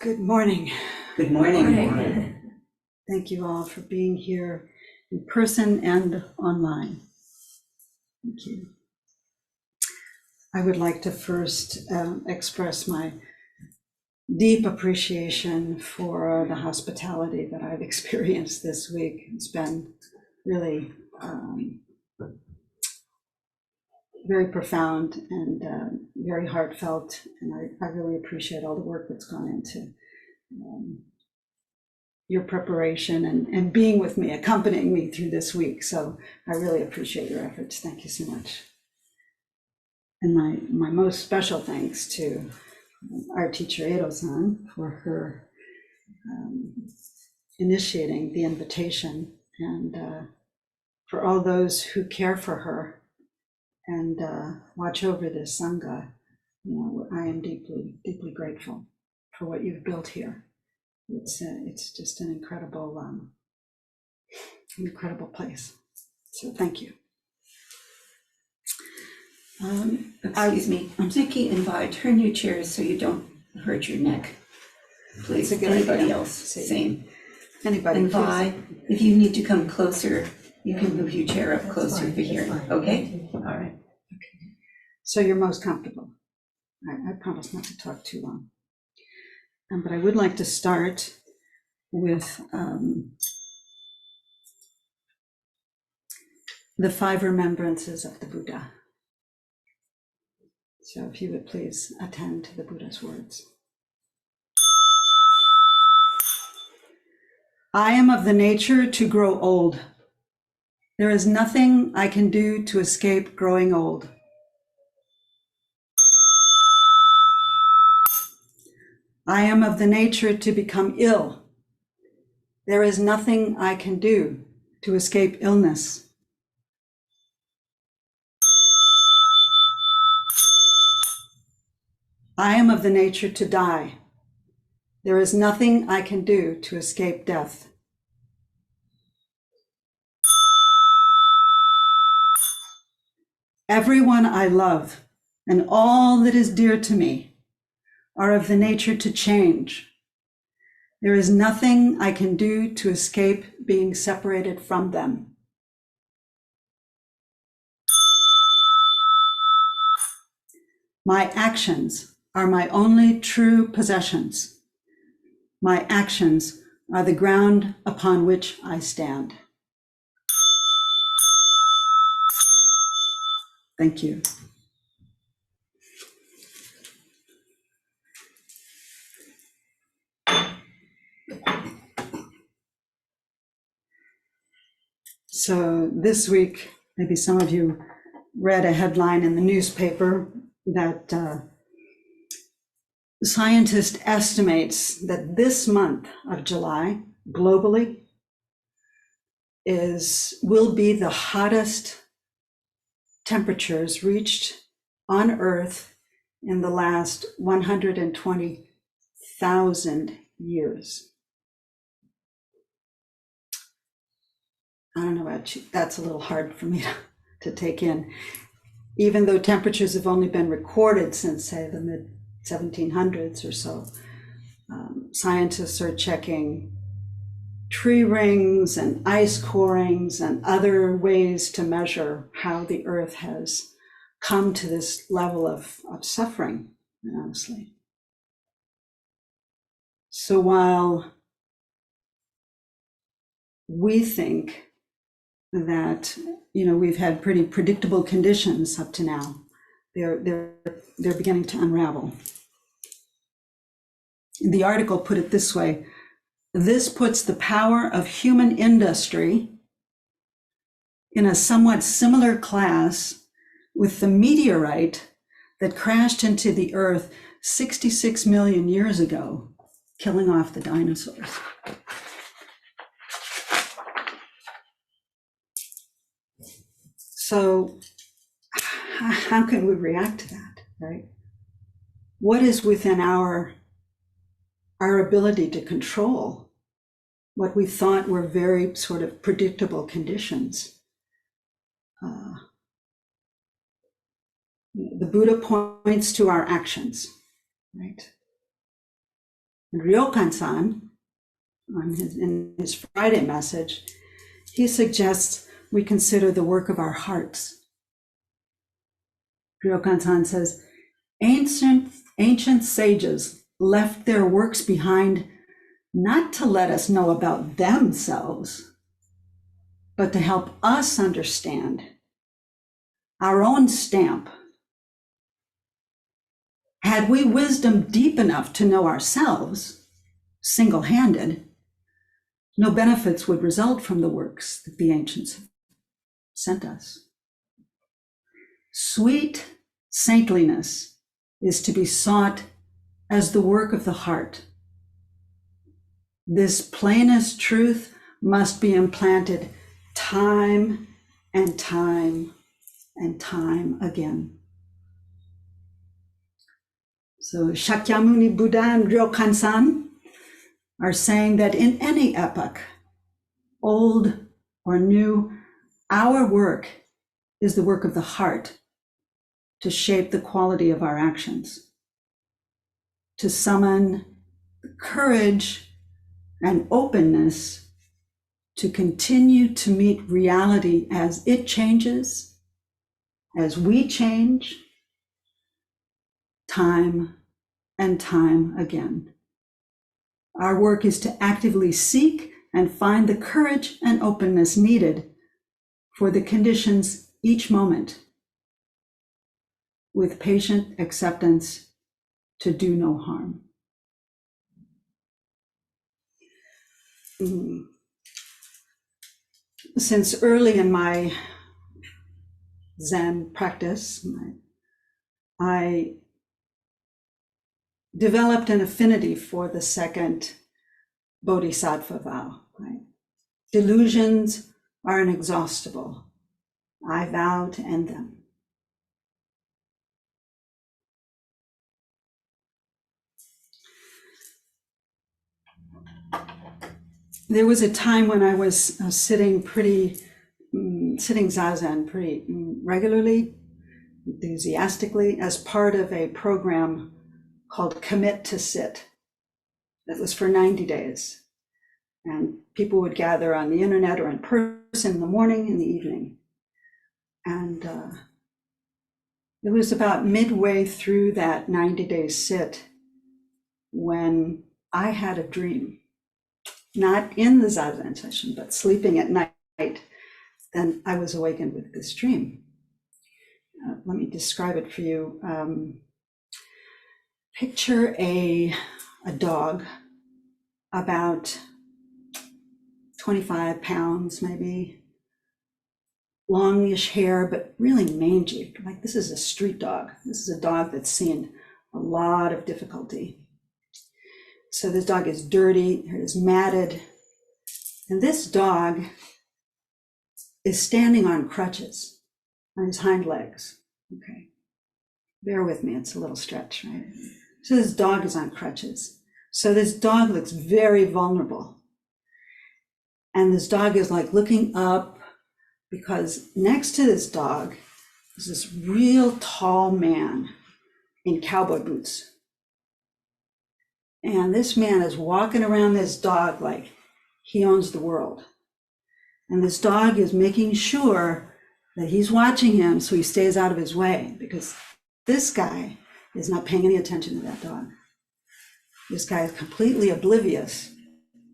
Good morning. Good morning. Good morning. Thank you all for being here in person and online. Thank you. I would like to first express my deep appreciation for the hospitality that I've experienced this week. It's been really very profound and very heartfelt, and I really appreciate all the work that's gone into your preparation and being with me, accompanying me through this week. So I really appreciate your efforts. Thank you so much. And my most special thanks to our teacher Edo-san for her initiating the invitation, and for all those who care for her and watch over this Sangha. You know, I am deeply, deeply grateful for what you've built here. It's just an incredible place. So thank you. Excuse me, Nikki and Vi, turn your chairs so you don't hurt your neck. Please, That's a good anybody idea. else, same. Anybody, And please. Vi, if you need to come closer, you can move your chair up closer for hearing, okay? All right. So you're most comfortable. I promise not to talk too long. But I would like to start with the 5 remembrances of the Buddha. So if you would please attend to the Buddha's words. I am of the nature to grow old. There is nothing I can do to escape growing old. I am of the nature to become ill. There is nothing I can do to escape illness. I am of the nature to die. There is nothing I can do to escape death. Everyone I love and all that is dear to me are of the nature to change. There is nothing I can do to escape being separated from them. My actions are my only true possessions. My actions are the ground upon which I stand. Thank you. So this week, maybe some of you read a headline in the newspaper that scientist estimates that this month of July globally will be the hottest temperatures reached on Earth in the last 120,000 years. I don't know about you, that's a little hard for me to take in. Even though temperatures have only been recorded since, say, the mid-1700s or so, scientists are checking tree rings and ice corings and other ways to measure how the Earth has come to this level of suffering, honestly. So while we think that, you know, we've had pretty predictable conditions up to now, they're beginning to unravel. The article put it this way: this puts the power of human industry in a somewhat similar class with the meteorite that crashed into the Earth 66 million years ago, killing off the dinosaurs. So how can we react to that, right? What is within our ability to control what we thought were very sort of predictable conditions? The Buddha points to our actions, right? And Ryokan-san, in his Friday message, he suggests we consider the work of our hearts. Ryokan-san says, ancient sages left their works behind not to let us know about themselves, but to help us understand our own stamp. Had we wisdom deep enough to know ourselves, single-handed, no benefits would result from the works that the ancients sent us. Sweet saintliness is to be sought as the work of the heart. This plainest truth must be implanted time and time and time again. So Shakyamuni Buddha and Ryokan are saying that in any epoch, old or new, our work is the work of the heart to shape the quality of our actions, to summon courage and openness to continue to meet reality as it changes, as we change, time and time again. Our work is to actively seek and find the courage and openness needed for the conditions each moment, with patient acceptance to do no harm. Since early in my Zen practice, I developed an affinity for the second bodhisattva vow. Right? Delusions are inexhaustible. I vow to end them. There was a time when I was sitting zazen pretty regularly, enthusiastically, as part of a program called Commit to Sit. That was for 90 days. And people would gather on the internet or in person in the morning and the evening. And it was about midway through that 90-day sit when I had a dream. Not in the zazen session, but sleeping at night. Then I was awakened with this dream. Let me describe it for you. Picture a dog about 25 pounds, maybe, longish hair, but really mangy. Like this is a street dog. This is a dog that's seen a lot of difficulty. So this dog is dirty, it is matted, and this dog is standing on crutches on his hind legs. Okay, bear with me, it's a little stretch, right? So this dog is on crutches. So this dog looks very vulnerable. And this dog is like looking up because next to this dog is this real tall man in cowboy boots. And this man is walking around this dog like he owns the world. And this dog is making sure that he's watching him so he stays out of his way, because this guy is not paying any attention to that dog. This guy is completely oblivious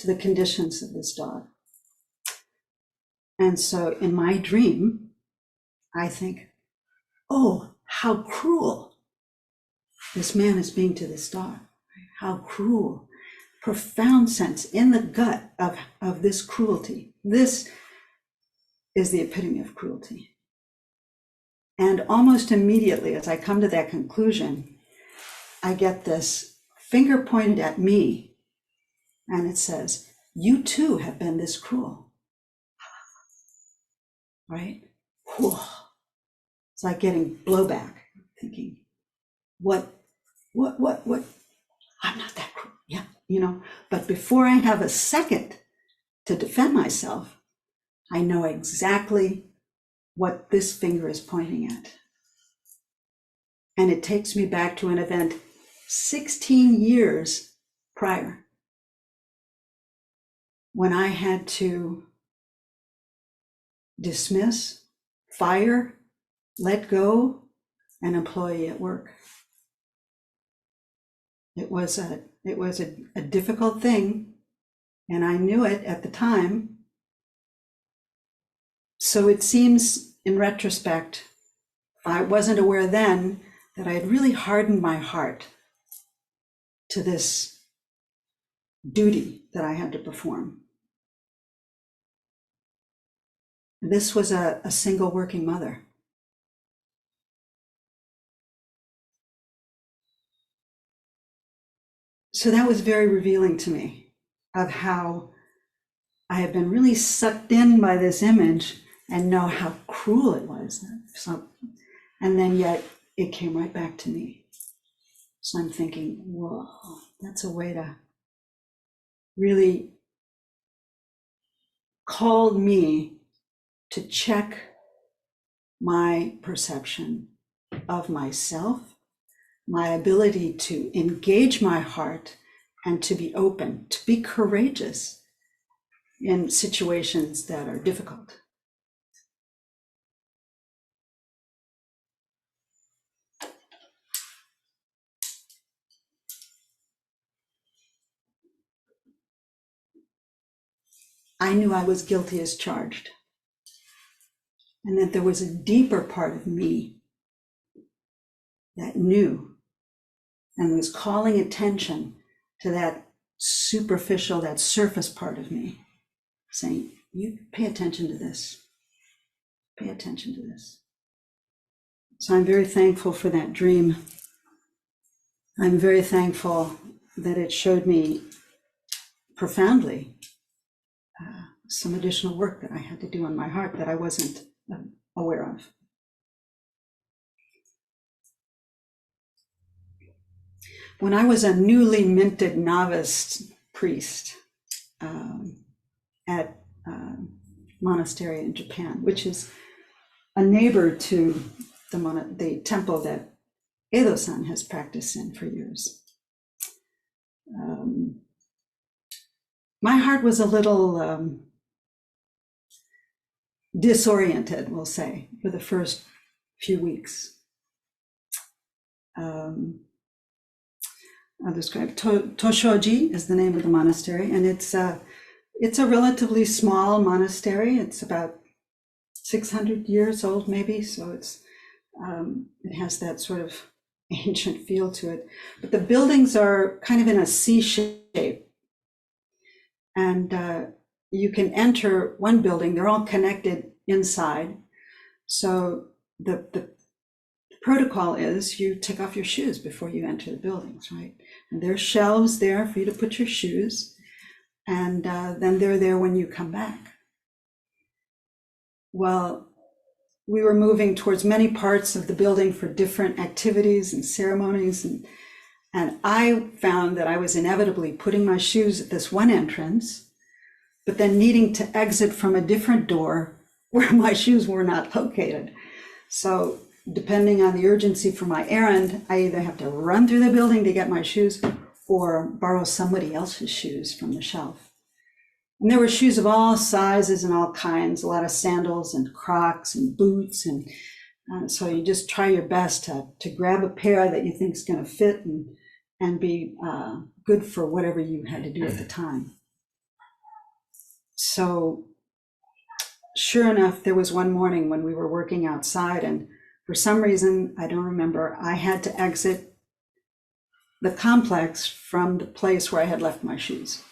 to the conditions of this dog. And so in my dream, I think, oh, how cruel this man is being to this dog. How cruel. Profound sense in the gut of this cruelty. This is the epitome of cruelty. And almost immediately, as I come to that conclusion, I get this finger pointed at me, and it says, you too have been this cruel. Right? Whew. It's like getting blowback, thinking, what? I'm not that cruel. Yeah, but before I have a second to defend myself, I know exactly what this finger is pointing at. And it takes me back to an event 16 years prior, when I had to dismiss, fire, let go an employee at work. It was a difficult thing, and I knew it at the time. So it seems in retrospect, I wasn't aware then that I had really hardened my heart to this duty that I had to perform. This was a single working mother. So that was very revealing to me of how I had been really sucked in by this image and know how cruel it was. So, and then yet it came right back to me. So I'm thinking, whoa, that's a way to really call me to check my perception of myself, my ability to engage my heart and to be open, to be courageous in situations that are difficult. I knew I was guilty as charged, and that there was a deeper part of me that knew and was calling attention to that superficial, that surface part of me, saying, you pay attention to this, pay attention to this. So I'm very thankful for that dream. I'm very thankful that it showed me profoundly some additional work that I had to do on my heart that I wasn't aware of. When I was a newly minted novice priest at a monastery in Japan, which is a neighbor to the temple that Edo-san has practiced in for years. My heart was a little disoriented, we'll say, for the first few weeks. I'll describe. Toshoji is the name of the monastery, and it's a relatively small monastery. It's about 600 years old, maybe. So it has that sort of ancient feel to it. But the buildings are kind of in a C shape, and you can enter one building. They're all connected inside. So the protocol is you take off your shoes before you enter the buildings, right? And there's shelves there for you to put your shoes, and then they're there when you come back. Well, we were moving towards many parts of the building for different activities and ceremonies, and I found that I was inevitably putting my shoes at this one entrance, but then needing to exit from a different door where my shoes were not located. So depending on the urgency for my errand, I either have to run through the building to get my shoes or borrow somebody else's shoes from the shelf. And there were shoes of all sizes and all kinds, a lot of sandals and Crocs and boots. And so you just try your best to grab a pair that you think is going to fit and be good for whatever you had to do at the time. So sure enough, there was one morning when we were working outside, and for some reason, I don't remember, I had to exit the complex from the place where I had left my shoes.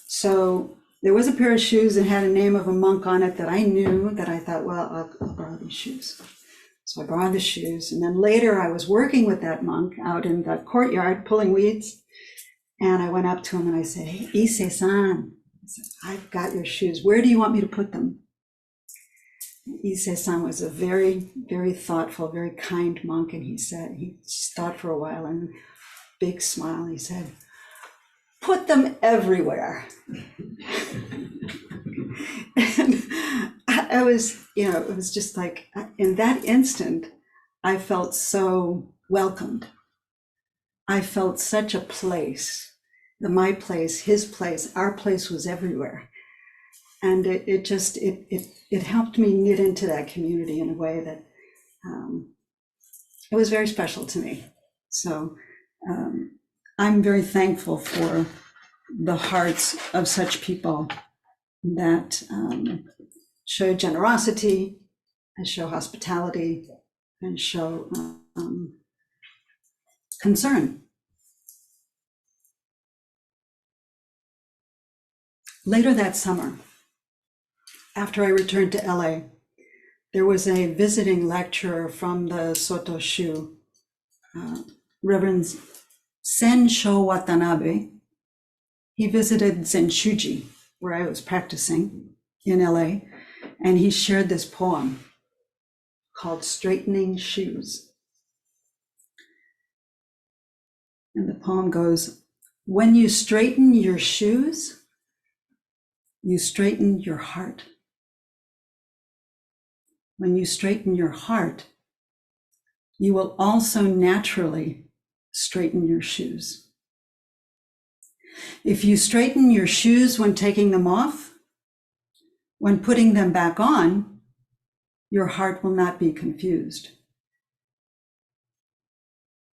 So there was a pair of shoes that had a name of a monk on it that I knew, that I thought, well, I'll borrow these shoes. So I borrowed the shoes. And then later I was working with that monk out in the courtyard pulling weeds. And I went up to him and I said, hey, Ise-san, I've got your shoes. Where do you want me to put them? Ise-san was a very, very thoughtful, very kind monk. And he just thought for a while, and big smile. He said, put them everywhere. And I was, it was just like, in that instant, I felt so welcomed. I felt such a place the my place, his place, our place was everywhere. And it helped me get into that community in a way that it was very special to me. So I'm very thankful for the hearts of such people that show generosity and show hospitality and show concern. Later that summer, after I returned to LA, there was a visiting lecturer from the Soto Shu, Reverend Sensho Watanabe. He visited Zenshuji, where I was practicing in LA, and he shared this poem called Straightening Shoes. And the poem goes, when you straighten your shoes, you straighten your heart. When you straighten your heart, you will also naturally straighten your shoes. If you straighten your shoes when taking them off, when putting them back on, your heart will not be confused.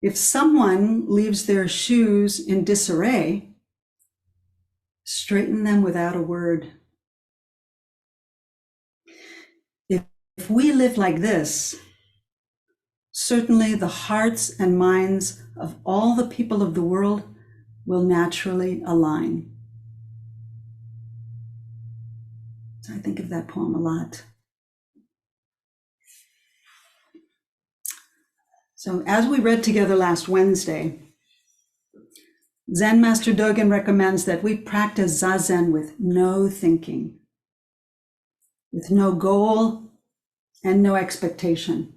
If someone leaves their shoes in disarray, straighten them without a word. If we live like this, certainly the hearts and minds of all the people of the world will naturally align. So I think of that poem a lot. So as we read together last Wednesday, Zen Master Dogen recommends that we practice Zazen with no thinking, with no goal and no expectation.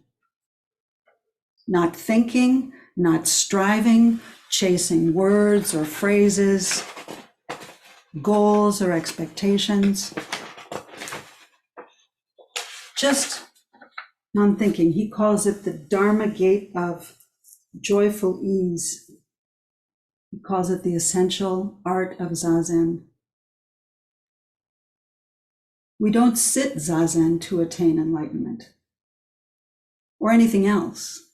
Not thinking, not striving, chasing words or phrases, goals or expectations. Just non-thinking. He calls it the Dharma gate of joyful ease. He calls it the essential art of Zazen. We don't sit Zazen to attain enlightenment or anything else.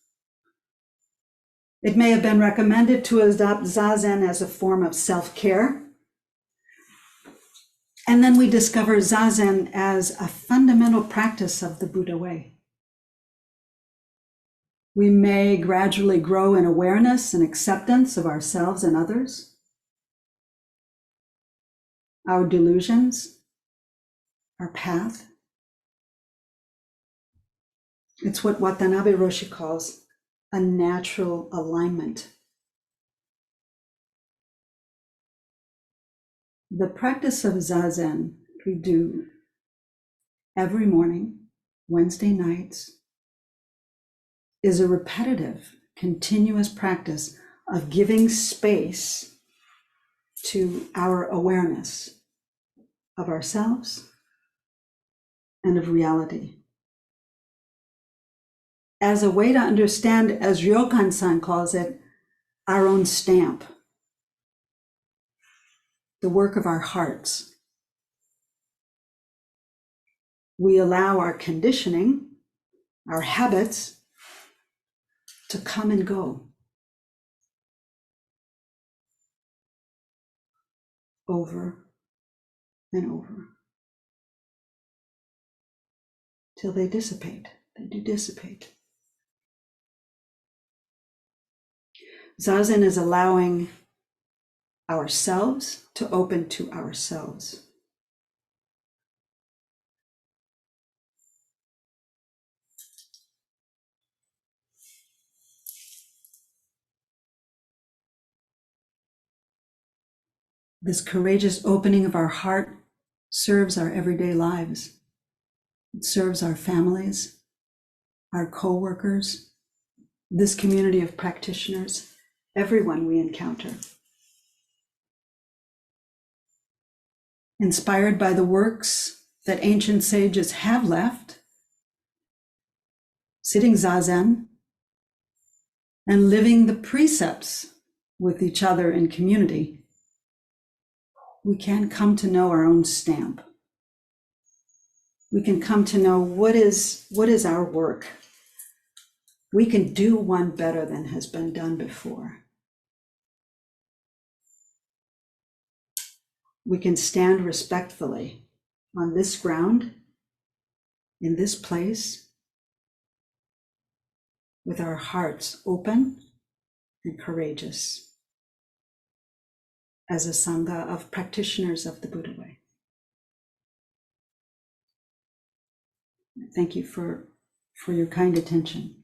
It may have been recommended to adopt Zazen as a form of self-care. And then we discover Zazen as a fundamental practice of the Buddha way. We may gradually grow in awareness and acceptance of ourselves and others, our delusions, our path. It's what Watanabe Roshi calls a natural alignment. The practice of Zazen we do every morning, Wednesday nights, is a repetitive, continuous practice of giving space to our awareness of ourselves and of reality. As a way to understand, as Ryokan-san calls it, our own stamp, the work of our hearts. We allow our conditioning, our habits, to come and go over and over till they dissipate. They do dissipate. Zazen is allowing ourselves to open to ourselves. This courageous opening of our heart serves our everyday lives. It serves our families, our co-workers, this community of practitioners, everyone we encounter. Inspired by the works that ancient sages have left, sitting Zazen and living the precepts with each other in community, we can come to know our own stamp. We can come to know what is our work. We can do one better than has been done before. We can stand respectfully on this ground, in this place, with our hearts open and courageous, as a sangha of practitioners of the Buddha way. Thank you for your kind attention.